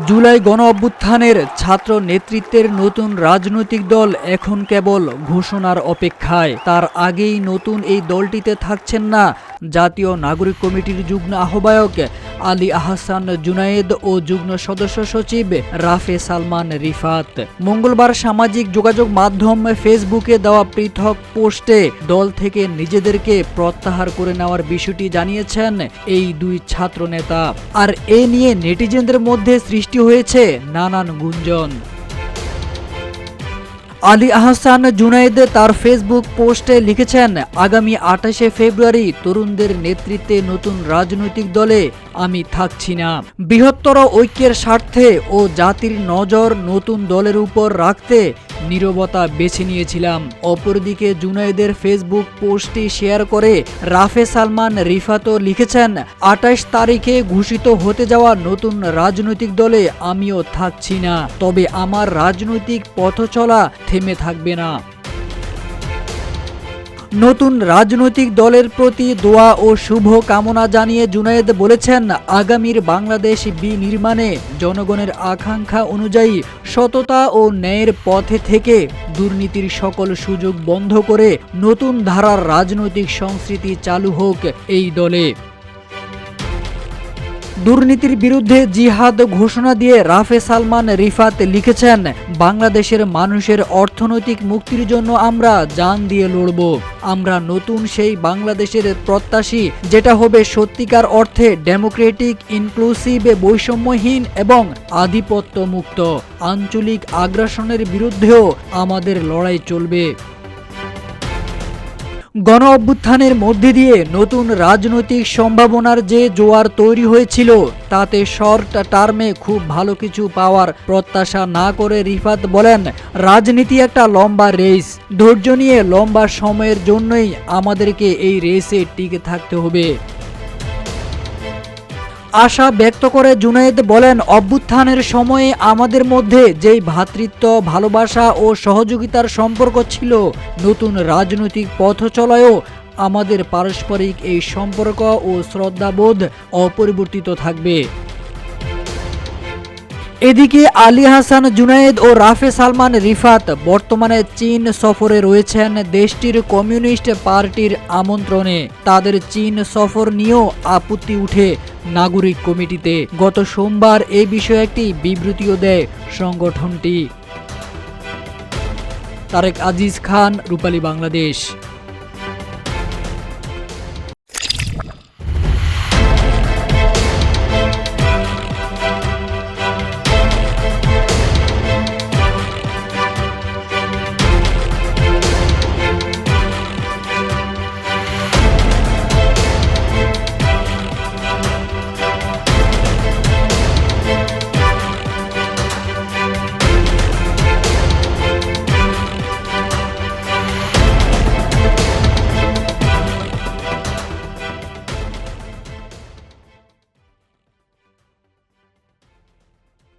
জুলাই গণ অভ্যুত্থানের ছাত্র নেতৃত্বের নতুন রাজনৈতিক দল এখন কেবল ঘোষণার অপেক্ষায়। তার আগেই নতুন এই দলটিতে থাকছেন না জাতীয় নাগরিক কমিটির যুগ্ম আহ্বায়ক আলী আহসান জুনায়েদ ও যুগ্ম সদস্য সচিব রাফে সালমান রিফাত। মঙ্গলবার সামাজিক যোগাযোগ মাধ্যম ফেসবুকে দেওয়া পৃথক পোস্টে দল থেকে নিজেদেরকে প্রত্যাহার করে নেওয়ার বিষয়টি জানিয়েছেন এই দুই ছাত্র নেতা। আর এ নিয়ে নেটিজেনদের মধ্যে সৃষ্টি হয়েছে নানান গুঞ্জন। আলী আহসান জুনায়েদ তার ফেসবুক পোস্টে লিখেছেন, আগামী ২৮শে ফেব্রুয়ারি তরুণদের নেতৃত্বে নতুন রাজনৈতিক দলে আমি থাকছি না। বৃহত্তর ঐক্যের স্বার্থে ও জাতির নজর নতুন দলের উপর রাখতে নীরবতা বেছে নিয়েছিলাম। অপরদিকে জুনায়েদের ফেসবুক পোস্টটি শেয়ার করে রাফে সালমান রিফাতও লিখেছেন, ২৮ তারিখে ঘোষিত হতে যাওয়া নতুন রাজনৈতিক দলে আমিও থাকছি না, তবে আমার রাজনৈতিক পথচলা থেমে থাকবে না। নতুন রাজনৈতিক দলের প্রতি দোয়া ও শুভ কামনা জানিয়ে জুনায়েদ বলেছেন, আগামীর বাংলাদেশ বিনির্মাণে জনগণের আকাঙ্ক্ষা অনুযায়ী সততা ও ন্যায়ের পথে থেকে দুর্নীতির সকল সুযোগ বন্ধ করে নতুন ধারার রাজনৈতিক সংস্কৃতি চালু হোক এই দলে। দুর্নীতির বিরুদ্ধে জিহাদ ঘোষণা দিয়ে রাফে সালমান রিফাত লিখেছেন, বাংলাদেশের মানুষের অর্থনৈতিক মুক্তির জন্য আমরা জান দিয়ে লড়ব। আমরা নতুন সেই বাংলাদেশের প্রত্যাশী, যেটা হবে সত্যিকার অর্থে ডেমোক্রেটিক, ইনক্লুসিভ, বৈষম্যহীন এবং আধিপত্য মুক্ত। আঞ্চলিক আগ্রাসনের বিরুদ্ধেও আমাদের লড়াই চলবে। গণ অভ্যুত্থানের মধ্যে দিয়ে নতুন রাজনৈতিক সম্ভাবনার যে জোয়ার তৈরি হয়েছিল, তাতে শর্ট টার্মে খুব ভালো কিছু পাওয়ার প্রত্যাশা না করে রিফাত বলেন, রাজনীতি একটা লম্বা রেস। ধৈর্য নিয়ে লম্বা সময়ের জন্যই আমাদেরকে এই রেসে টিকে থাকতে হবে। আশা ব্যক্ত করে জুনায়েদ বলেন, অভ্যুত্থানের সময়ে আমাদের মধ্যে যেই ভ্রাতৃত্ব, ভালোবাসা ও সহযোগিতার সম্পর্ক ছিল, নতুন রাজনৈতিক পথ চলায়ও আমাদের পারস্পরিক এই সম্পর্ক ও শ্রদ্ধাবোধ অপরিবর্তিত থাকবে। এদিকে আলী আহসান জুনায়েদ ও রাফে সালমান রিফাত বর্তমানে চীন সফরে রয়েছেন দেশটির কমিউনিস্ট পার্টির আমন্ত্রণে। তাদের চীন সফর নিয়েও আপত্তি উঠে নাগরিক কমিটিতে। গত সোমবার এ বিষয়ে একটি বিবৃতিও দেয় সংগঠনটি। তারেক আজিজ খান, রূপালী বাংলাদেশ।